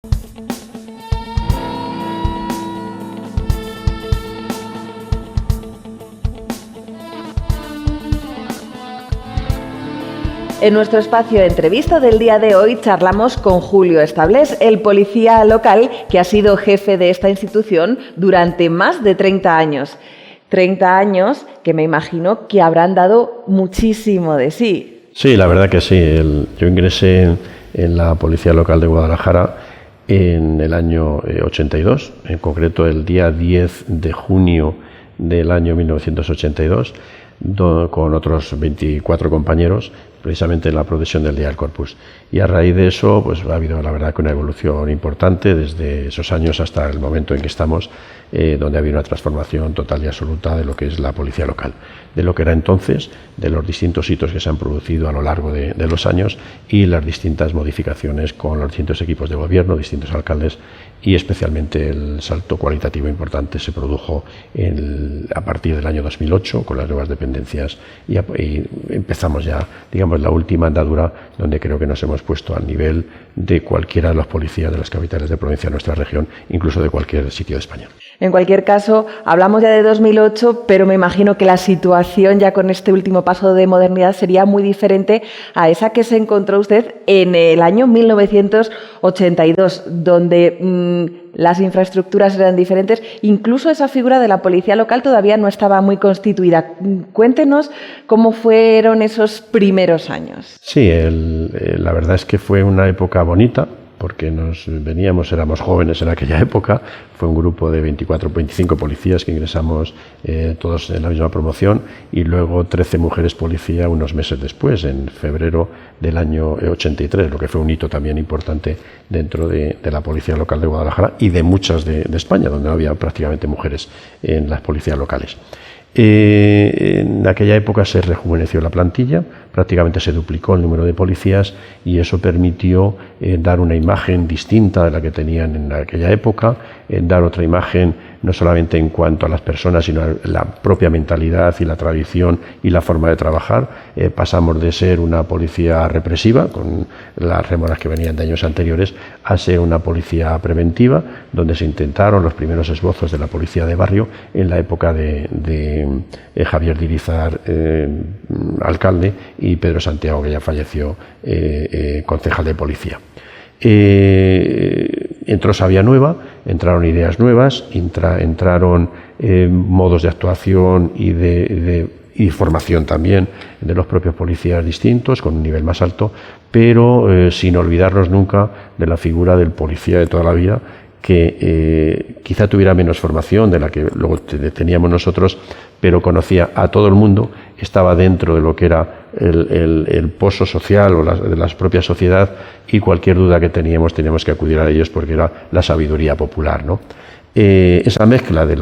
En nuestro espacio de entrevista del día de hoy charlamos con Julio Establés, el policía local que ha sido jefe de esta institución durante más de 30 años. 30 años que me imagino que habrán dado muchísimo de sí. Sí, la verdad que sí. Yo ingresé en la Policía Local de Guadalajara en el año 82, en concreto el día 10 de junio del año 1982, con otros 24 compañeros, precisamente en la procesión del Día del Corpus. Y a raíz de eso, pues ha habido la verdad que una evolución importante desde esos años hasta el momento en que estamos, donde ha habido una transformación total y absoluta de lo que es la policía local, de lo que era entonces, de los distintos hitos que se han producido a lo largo de los años y las distintas modificaciones con los distintos equipos de gobierno, distintos alcaldes, y especialmente el salto cualitativo importante se produjo a partir del año 2008 con las nuevas dependencias y empezamos ya, digamos, la última andadura donde creo que nos hemos puesto al nivel de cualquiera de los policías de las capitales de provincia de nuestra región, incluso de cualquier sitio de España. En cualquier caso, hablamos ya de 2008, pero me imagino que la situación ya con este último paso de modernidad sería muy diferente a esa que se encontró usted en el año 1982, donde las infraestructuras eran diferentes, incluso esa figura de la policía local todavía no estaba muy constituida. Cuéntenos cómo fueron esos primeros años. Sí, la verdad es que fue una época bonita, porque éramos jóvenes en aquella época, fue un grupo de 24 o 25 policías que ingresamos todos en la misma promoción y luego 13 mujeres policía unos meses después, en febrero del año 83, lo que fue un hito también importante dentro de la Policía Local de Guadalajara y de muchas de España, donde no había prácticamente mujeres en las policías locales. En aquella época se rejuveneció la plantilla, prácticamente se duplicó el número de policías y eso permitió dar una imagen distinta de la que tenían en aquella época, dar otra imagen no solamente en cuanto a las personas, sino a la propia mentalidad y la tradición y la forma de trabajar. Pasamos de ser una policía represiva, con las rémoras que venían de años anteriores, a ser una policía preventiva, donde se intentaron los primeros esbozos de la policía de barrio en la época de Javier de Irizar, alcalde, y Pedro Santiago, que ya falleció, concejal de policía. Entró savia nueva, entraron ideas nuevas, entraron modos de actuación y formación también de los propios policías distintos, con un nivel más alto, pero sin olvidarnos nunca de la figura del policía de toda la vida, que quizá tuviera menos formación de la que luego teníamos nosotros, pero conocía a todo el mundo, estaba dentro de lo que era el pozo social o de la propia sociedad, y cualquier duda que teníamos que acudir a ellos porque era la sabiduría popular, ¿no? Esa mezcla de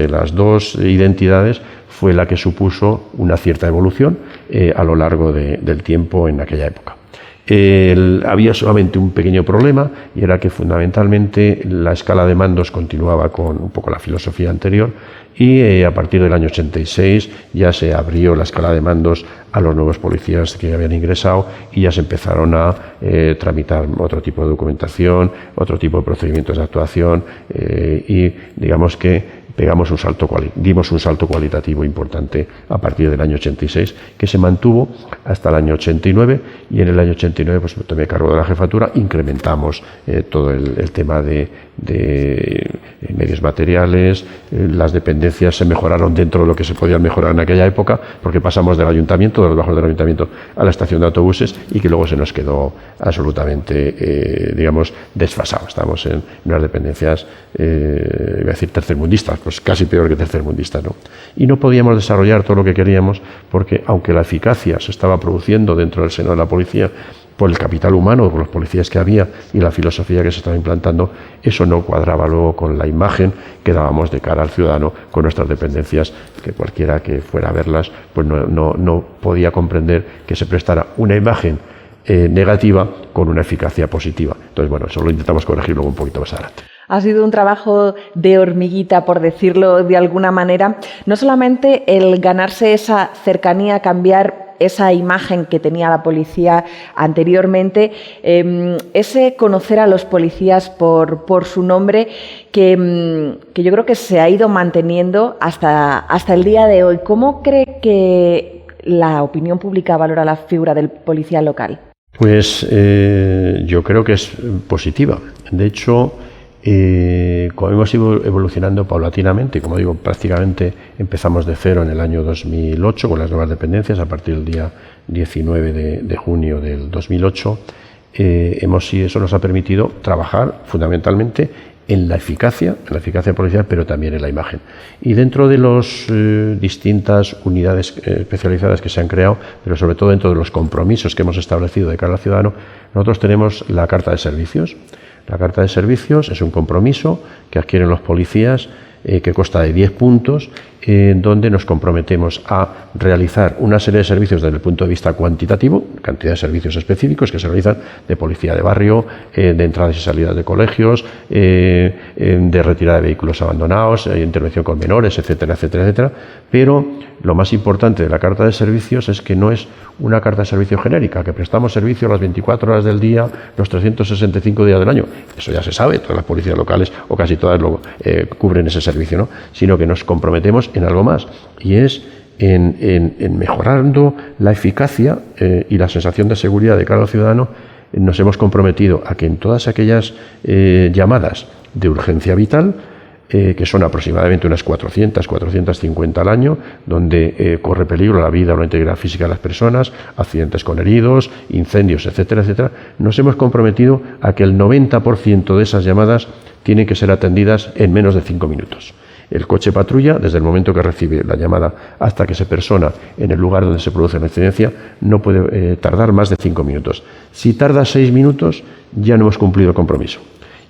las dos identidades fue la que supuso una cierta evolución a lo largo del tiempo en aquella época. Había solamente un pequeño problema, y era que fundamentalmente la escala de mandos continuaba con un poco la filosofía anterior, y a partir del año 86 ya se abrió la escala de mandos a los nuevos policías que habían ingresado y ya se empezaron a tramitar otro tipo de documentación, otro tipo de procedimientos de actuación, y digamos que dimos un salto cualitativo importante a partir del año 86, que se mantuvo hasta el año 89, y en el año 89 pues tomé cargo de la jefatura, incrementamos todo el tema de medios materiales, las dependencias se mejoraron dentro de lo que se podía mejorar en aquella época, porque pasamos del ayuntamiento, de los bajos del ayuntamiento, a la estación de autobuses, y que luego se nos quedó absolutamente, digamos, desfasado. Estamos en unas dependencias, iba a decir tercermundistas, pues casi peor que tercermundistas, ¿no? Y no podíamos desarrollar todo lo que queríamos, porque aunque la eficacia se estaba produciendo dentro del seno de la policía, por el capital humano, por los policías que había y la filosofía que se estaba implantando, eso no cuadraba luego con la imagen que dábamos de cara al ciudadano con nuestras dependencias, que cualquiera que fuera a verlas pues no podía comprender que se prestara una imagen negativa con una eficacia positiva. Entonces, bueno, eso lo intentamos corregir luego un poquito más adelante. Ha sido un trabajo de hormiguita, por decirlo de alguna manera. No solamente el ganarse esa cercanía, cambiar esa imagen que tenía la policía anteriormente, ese conocer a los policías por su nombre, que yo creo que se ha ido manteniendo hasta el día de hoy. ¿Cómo cree que la opinión pública valora la figura del policía local? Pues yo creo que es positiva. De hecho, como hemos ido evolucionando paulatinamente, como digo, prácticamente empezamos de cero en el año 2008 con las nuevas dependencias, a partir del día 19 de junio del 2008, eso nos ha permitido trabajar fundamentalmente en la eficacia policial, pero también en la imagen. Y dentro de las distintas unidades especializadas que se han creado, pero sobre todo dentro de los compromisos que hemos establecido de cara al ciudadano, nosotros tenemos la Carta de Servicios. La Carta de Servicios es un compromiso que adquieren los policías que consta de 10 puntos, donde nos comprometemos a realizar una serie de servicios desde el punto de vista cuantitativo, cantidad de servicios específicos que se realizan de policía de barrio, de entradas y salidas de colegios, de retirada de vehículos abandonados, intervención con menores, etcétera, etcétera, etcétera. Pero lo más importante de la Carta de Servicios es que no es una carta de servicio genérica, que prestamos servicio las 24 horas del día, los 365 días del año. Eso ya se sabe, todas las policías locales o casi todas cubren ese servicio, ¿no? Sino que nos comprometemos en algo más, y es en mejorando la eficacia y la sensación de seguridad de cara al ciudadano. Nos hemos comprometido a que en todas aquellas llamadas de urgencia vital, que son aproximadamente unas 450 al año, donde corre peligro la vida o la integridad física de las personas, accidentes con heridos, incendios, etcétera, etcétera, nos hemos comprometido a que el 90% de esas llamadas tienen que ser atendidas en menos de 5 minutos. El coche patrulla, desde el momento que recibe la llamada hasta que se persona en el lugar donde se produce la incidencia, no puede tardar más de 5 minutos. Si tarda 6 minutos, ya no hemos cumplido el compromiso.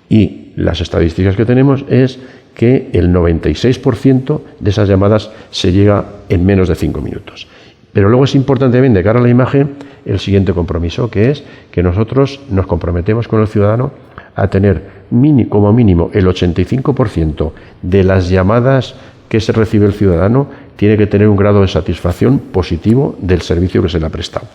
Y las estadísticas que tenemos es que el 96% de esas llamadas se llega en menos de 5 minutos. Pero luego es importante también, de cara a la imagen, el siguiente compromiso, que es que nosotros nos comprometemos con el ciudadano a tener como mínimo el 85% de las llamadas que se recibe el ciudadano tiene que tener un grado de satisfacción positivo del servicio que se le ha prestado.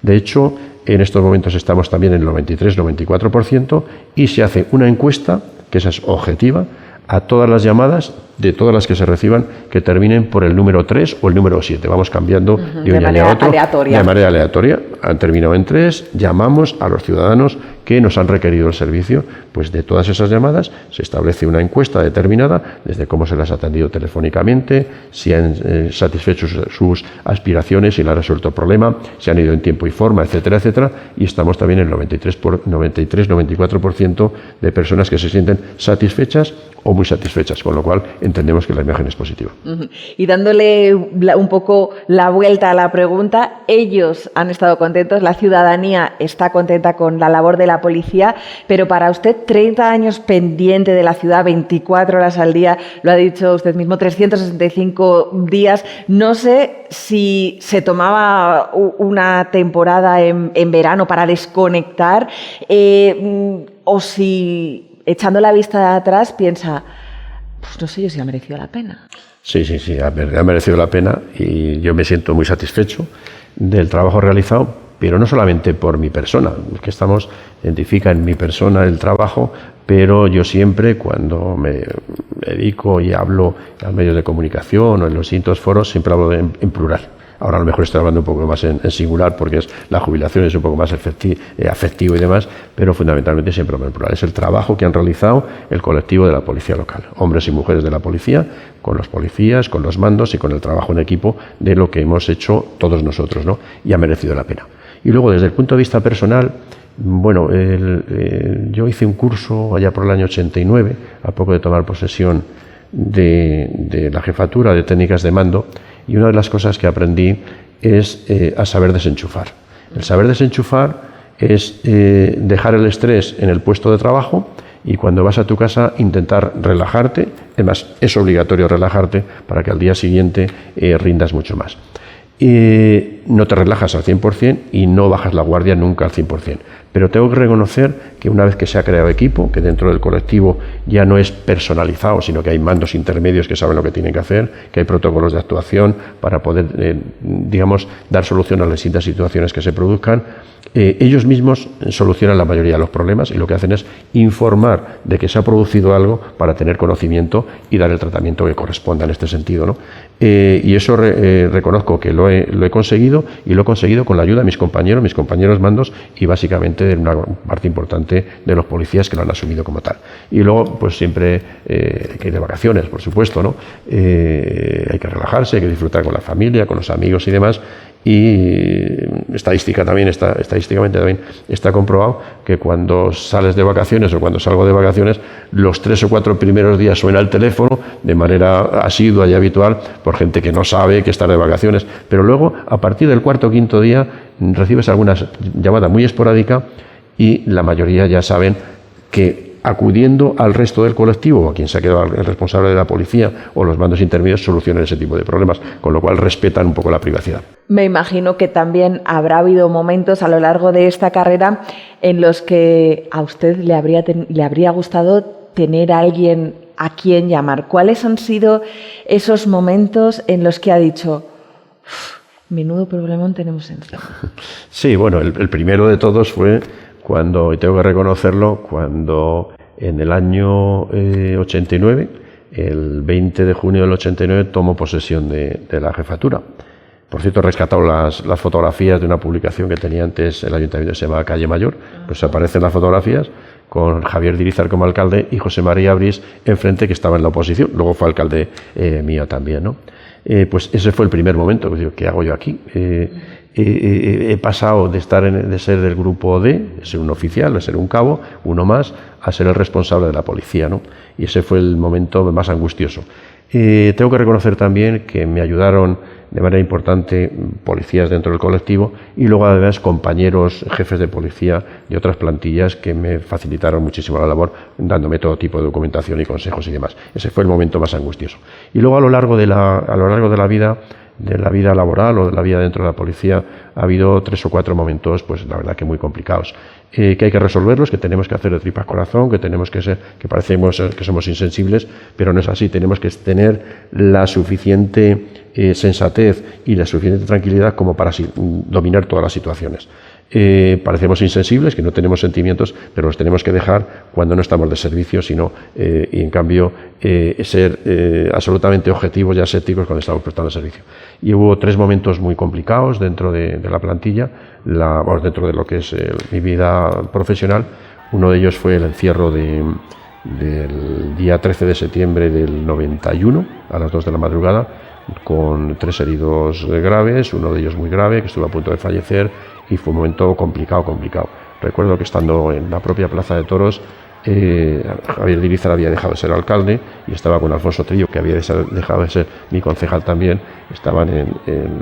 De hecho, en estos momentos estamos también en el 93-94% y se hace una encuesta, que esa es objetiva, a todas las llamadas, de todas las que se reciban, que terminen por el número 3 o el número 7. Vamos cambiando de un año a otro. De manera aleatoria. Han terminado en 3, llamamos a los ciudadanos que nos han requerido el servicio. Pues de todas esas llamadas se establece una encuesta determinada, desde cómo se las ha atendido telefónicamente, si han satisfecho sus aspiraciones, si le ha resuelto el problema, si han ido en tiempo y forma, etcétera, etcétera. Y estamos también en el 93-94% de personas que se sienten satisfechas o muy satisfechas, con lo cual entendemos que la imagen es positiva. Y dándole un poco la vuelta a la pregunta, ellos han estado contentos, la ciudadanía está contenta con la labor de la policía, pero para usted 30 años pendiente de la ciudad, 24 horas al día, lo ha dicho usted mismo, 365 días, no sé si se tomaba una temporada en verano para desconectar o si, echando la vista atrás, piensa, pues no sé yo si ha merecido la pena. Sí, ha merecido la pena y yo me siento muy satisfecho del trabajo realizado, pero no solamente por mi persona, es que identifica en mi persona el trabajo, pero yo siempre, cuando me dedico y hablo a medios de comunicación o en los distintos foros, siempre hablo en plural. Ahora a lo mejor estoy hablando un poco más en singular porque es la jubilación, es un poco más afectivo y demás, pero fundamentalmente siempre hablo en plural. Es el trabajo que han realizado el colectivo de la policía local, hombres y mujeres de la policía, con los policías, con los mandos y con el trabajo en equipo de lo que hemos hecho todos nosotros, ¿no? Y ha merecido la pena. Y luego, desde el punto de vista personal, bueno, yo hice un curso allá por el año 89, a poco de tomar posesión de la jefatura de técnicas de mando, y una de las cosas que aprendí es a saber desenchufar. El saber desenchufar es dejar el estrés en el puesto de trabajo y cuando vas a tu casa intentar relajarte. Además, es obligatorio relajarte para que al día siguiente rindas mucho más. no te relajas al 100% y no bajas la guardia nunca al 100%. Pero tengo que reconocer que una vez que se ha creado equipo, que dentro del colectivo ya no es personalizado, sino que hay mandos intermedios que saben lo que tienen que hacer, que hay protocolos de actuación para poder, digamos, dar solución a las distintas situaciones que se produzcan, ellos mismos solucionan la mayoría de los problemas y lo que hacen es informar de que se ha producido algo para tener conocimiento y dar el tratamiento que corresponda en este sentido, ¿no? Y eso reconozco que lo he conseguido, y lo he conseguido con la ayuda de mis compañeros mandos y básicamente de una parte importante de los policías que lo han asumido como tal. Y luego, pues siempre hay que ir de vacaciones, por supuesto, ¿no? Hay que relajarse, hay que disfrutar con la familia, con los amigos y demás. Y estadísticamente también está comprobado que cuando sales de vacaciones o cuando salgo de vacaciones, los 3 o 4 primeros días suena el teléfono de manera asidua y habitual por gente que no sabe que está de vacaciones, pero luego a partir del 4 o 5 día recibes alguna llamada muy esporádica y la mayoría ya saben que acudiendo al resto del colectivo o a quien se ha quedado el responsable de la policía o los mandos intermedios solucionan ese tipo de problemas, con lo cual respetan un poco la privacidad. Me imagino que también habrá habido momentos a lo largo de esta carrera en los que a usted le habría gustado tener a alguien a quien llamar. ¿Cuáles han sido esos momentos en los que ha dicho, menudo problemón tenemos encima? Sí, bueno, el primero de todos fue cuando, y tengo que reconocerlo, cuando en el año 89, el 20 de junio del 89, tomo posesión de la jefatura. Por cierto, he rescatado las fotografías de una publicación que tenía antes el ayuntamiento, se llamaba Calle Mayor, pues aparecen las fotografías con Javier Dirizar como alcalde y José María Brís enfrente, que estaba en la oposición, luego fue alcalde mío también, ¿no? Pues ese fue el primer momento, pues digo, ¿qué hago yo aquí? He pasado de ser del grupo D, de ser un oficial, de ser un cabo, uno más, a ser el responsable de la policía, ¿no? Y ese fue el momento más angustioso. Tengo que reconocer también que me ayudaron de manera importante policías dentro del colectivo y luego además compañeros jefes de policía de otras plantillas que me facilitaron muchísimo la labor dándome todo tipo de documentación y consejos y demás. Ese fue el momento más angustioso. Y luego a lo largo de la vida laboral o de la vida dentro de la policía ha habido 3 o 4 momentos, pues la verdad que muy complicados, que hay que resolverlos, que tenemos que hacer de tripas corazón, que tenemos que parecemos que somos insensibles, pero no es así. Tenemos que tener la suficiente sensatez y la suficiente tranquilidad como para dominar todas las situaciones. Parecemos insensibles, que no tenemos sentimientos, pero los tenemos que dejar cuando no estamos de servicio, sino y en cambio ser absolutamente objetivos y asépticos cuando estamos prestando servicio. Y hubo 3 momentos muy complicados dentro de la plantilla, dentro de lo que es mi vida profesional. Uno de ellos fue el encierro del día 13 de septiembre del 91 a las 2 de la madrugada, con 3 heridos graves, uno de ellos muy grave, que estuvo a punto de fallecer, y fue un momento complicado. Recuerdo que estando en la propia Plaza de Toros, Javier Dirizar había dejado de ser alcalde y estaba con Alfonso Trillo, que había dejado de ser mi concejal también. Estaban en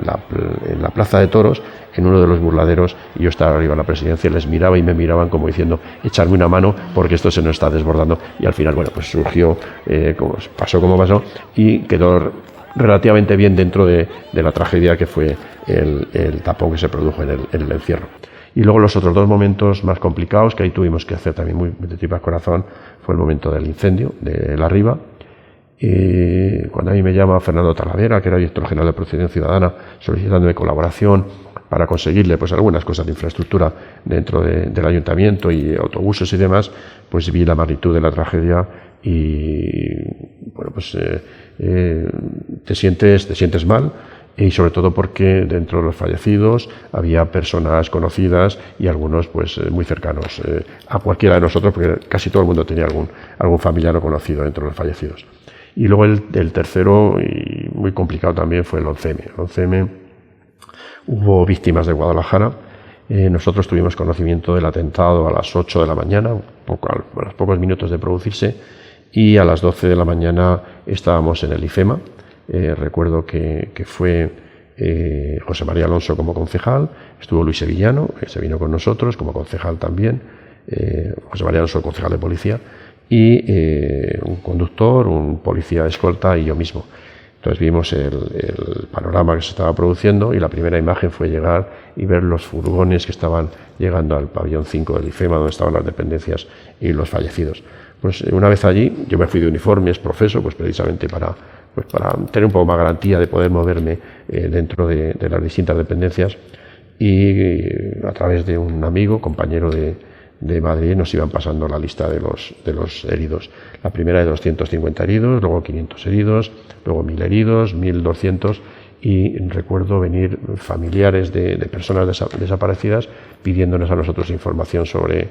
la Plaza de Toros, en uno de los burladeros, y yo estaba arriba en la presidencia, les miraba y me miraban como diciendo, echarme una mano porque esto se nos está desbordando. Y al final, bueno, pues surgió, pasó como pasó, y quedó relativamente bien dentro de la tragedia que fue el tapón que se produjo en el encierro. Y luego los otros 2 momentos más complicados, que ahí tuvimos que hacer también muy de tripas corazón, fue el momento del incendio de La Riva. Cuando a mí me llama Fernando Talavera, que era director general de Protección Ciudadana, solicitándome colaboración para conseguirle pues algunas cosas de infraestructura dentro del ayuntamiento y autobuses y demás, pues vi la magnitud de la tragedia y bueno, pues te sientes mal, y sobre todo porque dentro de los fallecidos había personas conocidas y algunos pues muy cercanos a cualquiera de nosotros, porque casi todo el mundo tenía algún familiar o conocido dentro de los fallecidos. Y luego el tercero, y muy complicado también, fue el 11M. El 11M hubo víctimas de Guadalajara. Nosotros tuvimos conocimiento del atentado a las 8 de la mañana, a los pocos minutos de producirse, y a las 12 de la mañana estábamos en el IFEMA. Recuerdo que fue José María Alonso como concejal, estuvo Luis Sevillano, que se vino con nosotros como concejal también, José María Alonso, concejal de policía, y un conductor, un policía de escolta y yo mismo. Entonces vimos el panorama que se estaba produciendo y la primera imagen fue llegar y ver los furgones que estaban llegando al pabellón 5 del IFEMA, donde estaban las dependencias y los fallecidos. Pues una vez allí, yo me fui de uniformes, profeso, pues precisamente para tener un poco más garantía de poder moverme dentro de las distintas dependencias, y a través de un amigo, compañero de Madrid, nos iban pasando la lista de los heridos. La primera de 250 heridos, luego 500 heridos, luego 1000 heridos, 1200, y recuerdo venir familiares de personas desaparecidas pidiéndonos a nosotros información sobre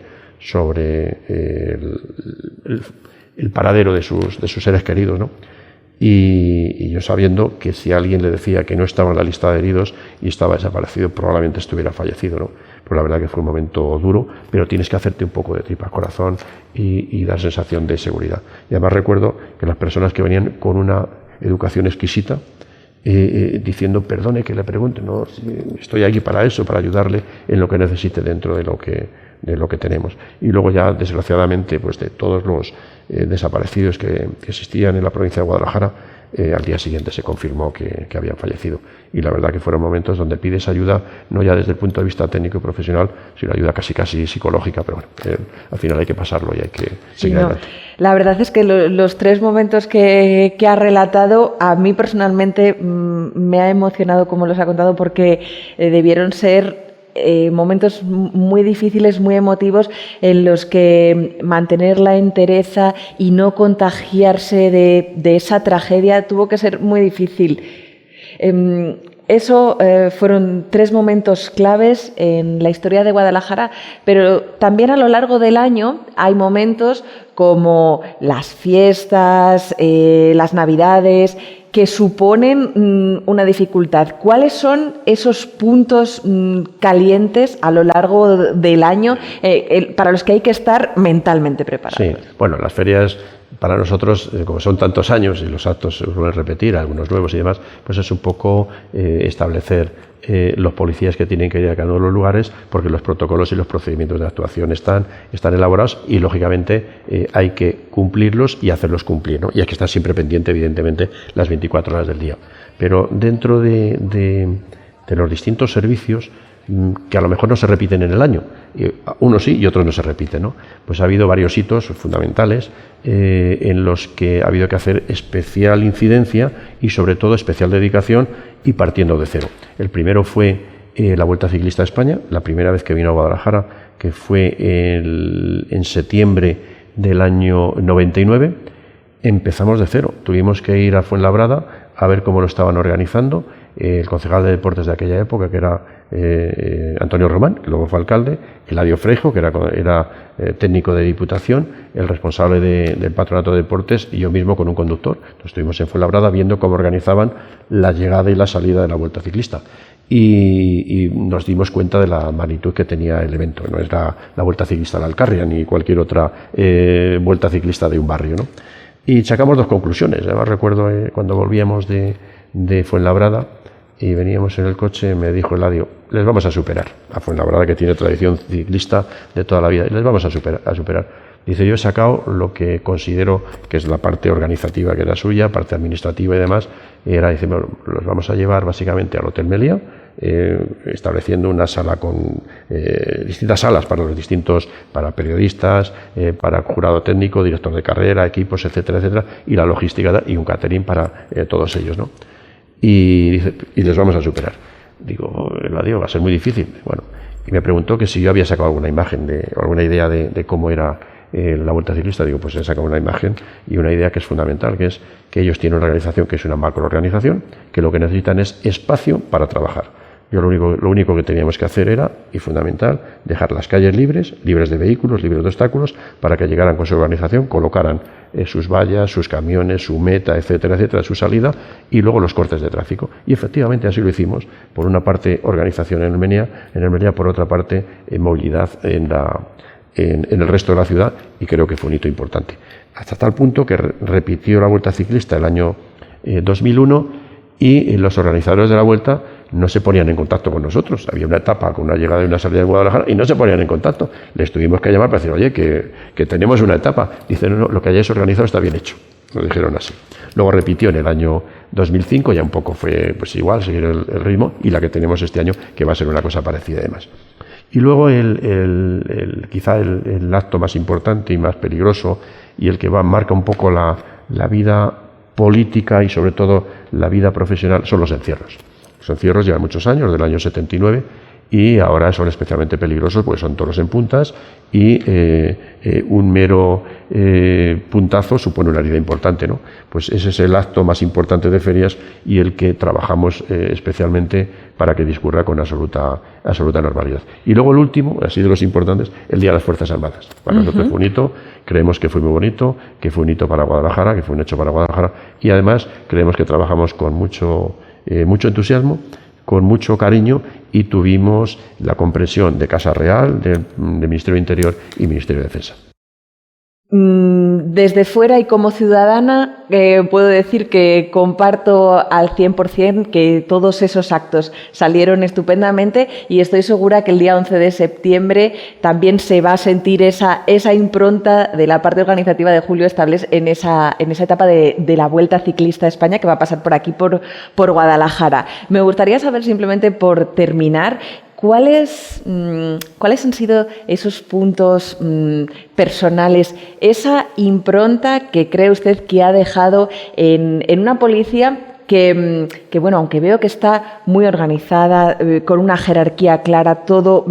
el paradero de sus seres queridos, ¿no? Y yo sabiendo que si alguien le decía que no estaba en la lista de heridos y estaba desaparecido, probablemente estuviera fallecido, ¿no? Pues la verdad que fue un momento duro, pero tienes que hacerte un poco de tripa corazón y dar sensación de seguridad. Y además recuerdo que las personas que venían con una educación exquisita, diciendo, perdone que le pregunte, no, estoy aquí para eso, para ayudarle en lo que necesite dentro de lo que tenemos. Y luego ya, desgraciadamente, pues de todos los desaparecidos que existían en la provincia de Guadalajara, al día siguiente se confirmó que habían fallecido. Y la verdad que fueron momentos donde pides ayuda, no ya desde el punto de vista técnico y profesional, sino ayuda casi psicológica, pero bueno, al final hay que pasarlo y hay que seguir adelante. La verdad es que los tres momentos que ha relatado, a mí personalmente me ha emocionado como los ha contado, porque debieron ser momentos muy difíciles, muy emotivos, en los que mantener la entereza y no contagiarse de esa tragedia tuvo que ser muy difícil. Eso fueron tres momentos claves en la historia de Guadalajara, pero también a lo largo del año hay momentos como las fiestas, las Navidades, que suponen una dificultad. ¿Cuáles son esos puntos calientes a lo largo del año para los que hay que estar mentalmente preparados? Sí, bueno, las ferias para nosotros, como son tantos años y los actos se suelen repetir, algunos nuevos y demás, pues es un poco establecer los policías que tienen que ir a cada uno de los lugares, porque los protocolos y los procedimientos de actuación están elaborados y, lógicamente, hay que cumplirlos y hacerlos cumplir, ¿no? Y hay que estar siempre pendiente, evidentemente, las 24 horas del día. Pero dentro de los distintos servicios, que a lo mejor no se repiten en el año, unos sí y otros no se repiten, ¿no? Pues ha habido varios hitos fundamentales en los que ha habido que hacer especial incidencia y sobre todo especial dedicación y partiendo de cero. El primero fue la Vuelta Ciclista a España, la primera vez que vino a Guadalajara, que fue en septiembre del año 99. Empezamos de cero, tuvimos que ir a Fuenlabrada a ver cómo lo estaban organizando. El concejal de deportes de aquella época, que era Antonio Román, que luego fue alcalde, Eladio Freijo, que era técnico de Diputación, el responsable del Patronato de Deportes y yo mismo con un conductor. Entonces estuvimos en Fuenlabrada viendo cómo organizaban la llegada y la salida de la Vuelta Ciclista. Y nos dimos cuenta de la magnitud que tenía el evento. No es la Vuelta Ciclista de la Alcarria ni cualquier otra Vuelta Ciclista de un barrio, ¿no? Y sacamos dos conclusiones. Además recuerdo cuando volvíamos de Fuenlabrada y veníamos en el coche, me dijo Eladio, les vamos a superar. A Fuenlabrada, que tiene tradición ciclista de toda la vida, y les vamos a superar. Dice, yo he sacado lo que considero que es la parte organizativa, que era suya, parte administrativa y demás. Dice, bueno, los vamos a llevar básicamente al Hotel Meliá, estableciendo una sala con distintas salas para periodistas, para jurado técnico, director de carrera, equipos, etcétera, etcétera, y la logística y un catering para todos ellos, ¿no? Y dice, y les vamos a superar. Digo, va a ser muy difícil. Bueno, y me preguntó que si yo había sacado alguna imagen o alguna idea de cómo era la Vuelta Ciclista. Digo, pues he sacado una imagen y una idea que es fundamental, que es que ellos tienen una organización que es una macroorganización, que lo que necesitan es espacio para trabajar. Yo lo único que teníamos que hacer era, y fundamental, dejar las calles libres de vehículos, libres de obstáculos, para que llegaran con su organización, colocaran sus vallas, sus camiones, su meta, etcétera, etcétera, su salida, y luego los cortes de tráfico. Y efectivamente así lo hicimos. Por una parte, organización en el Meliá, por otra parte, movilidad en el resto de la ciudad, y creo que fue un hito importante. Hasta tal punto que repitió la Vuelta Ciclista el año 2001, y los organizadores de la Vuelta no se ponían en contacto con nosotros. Había una etapa con una llegada y una salida de Guadalajara y no se ponían en contacto. Les tuvimos que llamar para decir, oye, que tenemos una etapa. Dicen, no, lo que hayáis organizado está bien hecho. Lo dijeron así. Luego repitió en el año 2005, ya un poco fue pues igual, seguir el ritmo, y la que tenemos este año, que va a ser una cosa parecida además. Y luego quizá el acto más importante y más peligroso, y el que marca un poco la vida política y sobre todo la vida profesional, son los encierros. Los encierros llevan muchos años, del año 79, y ahora son especialmente peligrosos porque son toros en puntas y un mero puntazo supone una herida importante, ¿no? Pues ese es el acto más importante de ferias y el que trabajamos especialmente para que discurra con absoluta normalidad. Y luego el último, así de los importantes, el Día de las Fuerzas Armadas. Para nosotros fue un hito, creemos que fue muy bonito, que fue un hito para Guadalajara, que fue un hecho para Guadalajara, y además creemos que trabajamos con mucho entusiasmo, con mucho cariño, y tuvimos la comprensión de Casa Real, del Ministerio de Interior y Ministerio de Defensa. Desde fuera y como ciudadana puedo decir que comparto al 100% que todos esos actos salieron estupendamente, y estoy segura que el día 11 de septiembre también se va a sentir esa impronta de la parte organizativa de Julio Estables en esa etapa de la Vuelta Ciclista a España, que va a pasar por aquí, por Guadalajara. Me gustaría saber, simplemente por terminar, ¿cuáles han sido esos puntos personales, esa impronta que cree usted que ha dejado en una policía que, bueno, aunque veo que está muy organizada, con una jerarquía clara, todo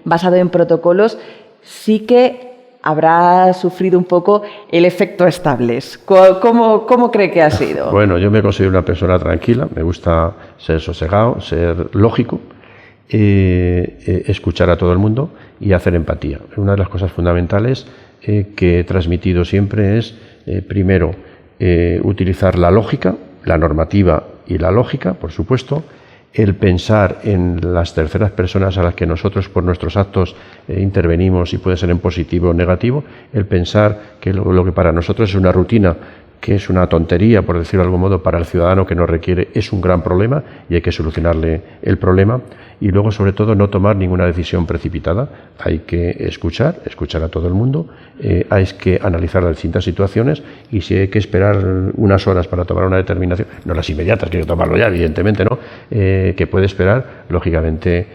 basado en protocolos, sí que habrá sufrido un poco el efecto Estables? ¿Cómo cree que ha sido? Bueno, yo me considero una persona tranquila, me gusta ser sosegado, ser lógico, escuchar a todo el mundo y hacer empatía. Una de las cosas fundamentales que he transmitido siempre es, primero, utilizar la lógica, la normativa y la lógica, por supuesto, el pensar en las terceras personas a las que nosotros por nuestros actos intervenimos, y puede ser en positivo o negativo, el pensar que lo que para nosotros es una rutina, que es una tontería, por decirlo de algún modo, para el ciudadano que nos requiere, es un gran problema y hay que solucionarle el problema. Y luego, sobre todo, no tomar ninguna decisión precipitada. Hay que escuchar a todo el mundo, hay que analizar las distintas situaciones, y si hay que esperar unas horas para tomar una determinación, no las inmediatas, quiero tomarlo ya, evidentemente, ¿no? Que puede esperar, lógicamente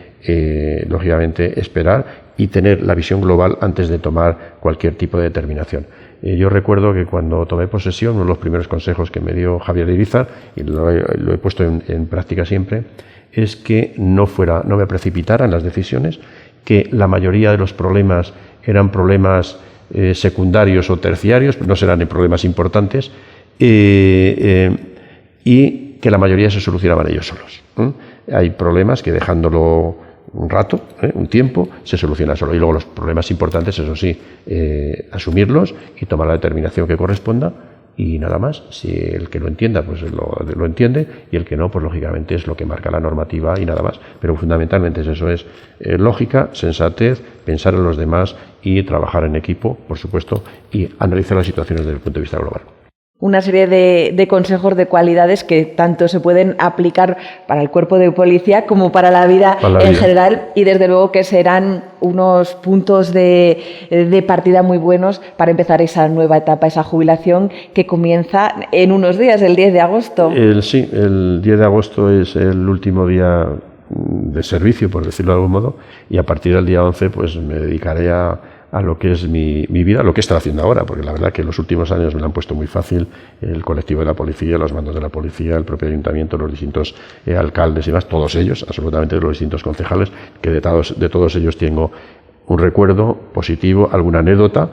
esperar y tener la visión global antes de tomar cualquier tipo de determinación. Yo recuerdo que cuando tomé posesión, uno de los primeros consejos que me dio Javier de Irizar, y lo he puesto en práctica siempre, es que no me precipitara en las decisiones, que la mayoría de los problemas eran problemas secundarios o terciarios, no serán problemas importantes, y que la mayoría se solucionaban ellos solos. Hay problemas que, dejándolo un rato, un tiempo, se soluciona solo. Y luego los problemas importantes, eso sí, asumirlos y tomar la determinación que corresponda, y nada más. Si el que lo entienda, pues lo entiende, y el que no, pues lógicamente es lo que marca la normativa y nada más. Pero fundamentalmente eso es lógica, sensatez, pensar en los demás y trabajar en equipo, por supuesto, y analizar las situaciones desde el punto de vista global. Una serie de consejos, de cualidades que tanto se pueden aplicar para el cuerpo de policía como para la vida en general, y desde luego que serán unos puntos de partida muy buenos para empezar esa nueva etapa, esa jubilación que comienza en unos días, el 10 de agosto. Sí, el 10 de agosto es el último día de servicio, por decirlo de algún modo, y a partir del día 11 pues me dedicaré a lo que es mi vida, lo que estoy haciendo ahora, porque la verdad que en los últimos años me lo han puesto muy fácil, el colectivo de la policía, los mandos de la policía, el propio ayuntamiento, los distintos alcaldes y demás, todos ellos, absolutamente los distintos concejales, que de todos ellos tengo un recuerdo positivo, alguna anécdota,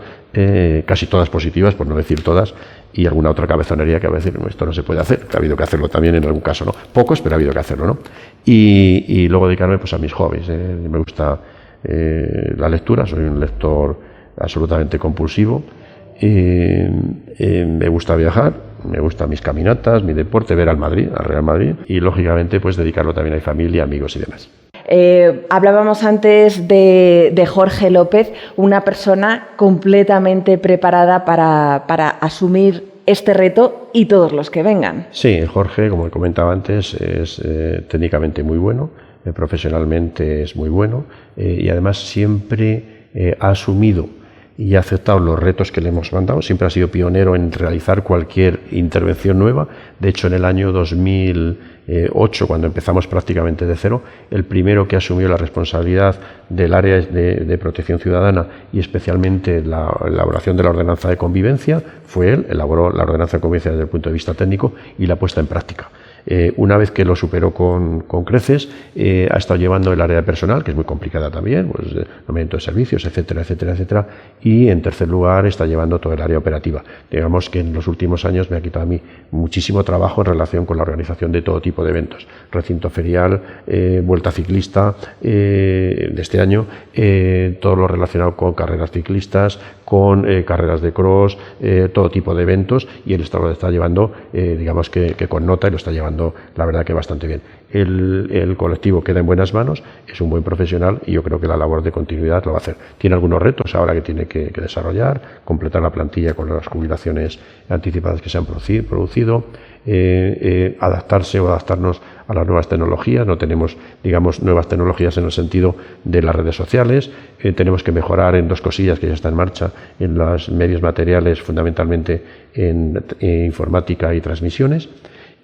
casi todas positivas, por no decir todas, y alguna otra cabezonería que a veces esto no se puede hacer, que ha habido que hacerlo también en algún caso, ¿no? Pocos, pero ha habido que hacerlo, ¿no? Y luego dedicarme pues a mis hobbies. Me gusta la lectura, soy un lector absolutamente compulsivo, me gusta viajar, me gustan mis caminatas, mi deporte, ver al Real Madrid, y lógicamente pues dedicarlo también a mi familia, amigos y demás. Hablábamos antes de Jorge López, una persona completamente preparada para asumir este reto y todos los que vengan. Sí, Jorge, como comentaba antes, es técnicamente muy bueno, profesionalmente es muy bueno y además siempre ha asumido y ha aceptado los retos que le hemos mandado. Siempre ha sido pionero en realizar cualquier intervención nueva. De hecho, en el año 2008, cuando empezamos prácticamente de cero, el primero que asumió la responsabilidad del área de protección ciudadana y especialmente la elaboración de la ordenanza de convivencia fue él. Elaboró la ordenanza de convivencia desde el punto de vista técnico y la puesta en práctica. Una vez que lo superó con creces, ha estado llevando el área de personal, que es muy complicada también, pues nombramiento de servicios, etcétera, etcétera, etcétera, y en tercer lugar está llevando todo el área operativa. Digamos que en los últimos años me ha quitado a mí muchísimo trabajo en relación con la organización de todo tipo de eventos, recinto ferial, vuelta ciclista de este año, todo lo relacionado con carreras ciclistas, con carreras de cross, todo tipo de eventos, y él lo está llevando, digamos que con nota, y lo está llevando la verdad que bastante bien. El colectivo queda en buenas manos, es un buen profesional y yo creo que la labor de continuidad lo va a hacer. Tiene algunos retos ahora que tiene que desarrollar, completar la plantilla con las jubilaciones anticipadas que se han producido, adaptarse o adaptarnos a las nuevas tecnologías. No tenemos, digamos, nuevas tecnologías en el sentido de las redes sociales. Tenemos que mejorar en dos cosillas que ya están en marcha, en los medios materiales, fundamentalmente en informática y transmisiones.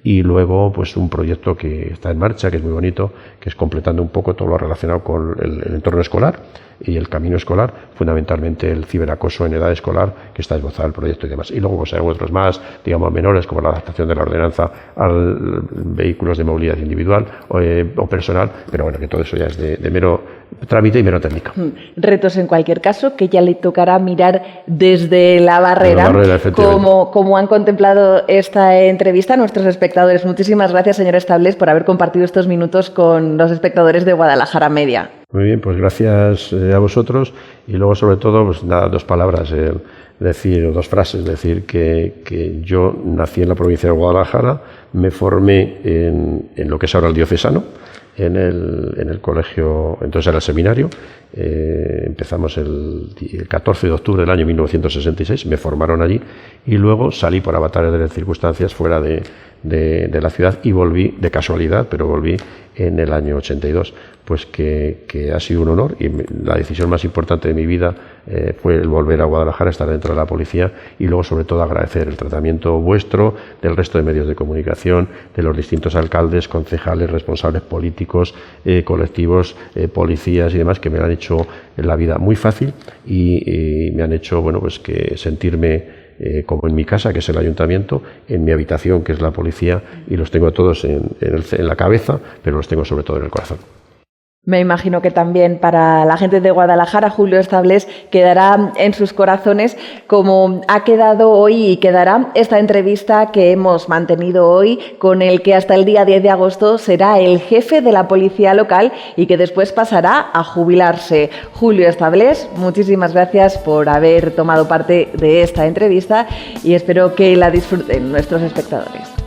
Y luego, pues un proyecto que está en marcha, que es muy bonito, que es completando un poco todo lo relacionado con el entorno escolar y el camino escolar, fundamentalmente el ciberacoso en edad escolar, que está esbozado el proyecto y demás. Y luego pues hay otros más, digamos, menores, como la adaptación de la ordenanza a vehículos de movilidad individual o personal, pero bueno, que todo eso ya es de mero trámite y mero técnica. Retos en cualquier caso, que ya le tocará mirar desde la barrera, como han contemplado esta entrevista nuestros espectadores. Muchísimas gracias, señor Estables, por haber compartido estos minutos con los espectadores de Guadalajara Media. Muy bien, pues gracias a vosotros y luego sobre todo pues nada, dos palabras, dos frases, decir que yo nací en la provincia de Guadalajara, me formé en lo que es ahora el diocesano, en el colegio, entonces era el seminario, empezamos el 14 de octubre del año 1966, me formaron allí y luego salí por avatares de circunstancias fuera de la ciudad y volví de casualidad, pero volví en el año 82, pues que ha sido un honor y la decisión más importante de mi vida fue el volver a Guadalajara, estar dentro de la policía y luego sobre todo agradecer el tratamiento vuestro, del resto de medios de comunicación, de los distintos alcaldes, concejales, responsables políticos, colectivos, policías y demás, que me han hecho la vida muy fácil y me han hecho, bueno, pues que sentirme como en mi casa, que es el ayuntamiento, en mi habitación, que es la policía, y los tengo a todos en la cabeza, pero los tengo sobre todo en el corazón. Me imagino que también para la gente de Guadalajara, Julio Estables quedará en sus corazones como ha quedado hoy y quedará esta entrevista que hemos mantenido hoy con el que hasta el día 10 de agosto será el jefe de la policía local y que después pasará a jubilarse. Julio Estables, muchísimas gracias por haber tomado parte de esta entrevista y espero que la disfruten nuestros espectadores.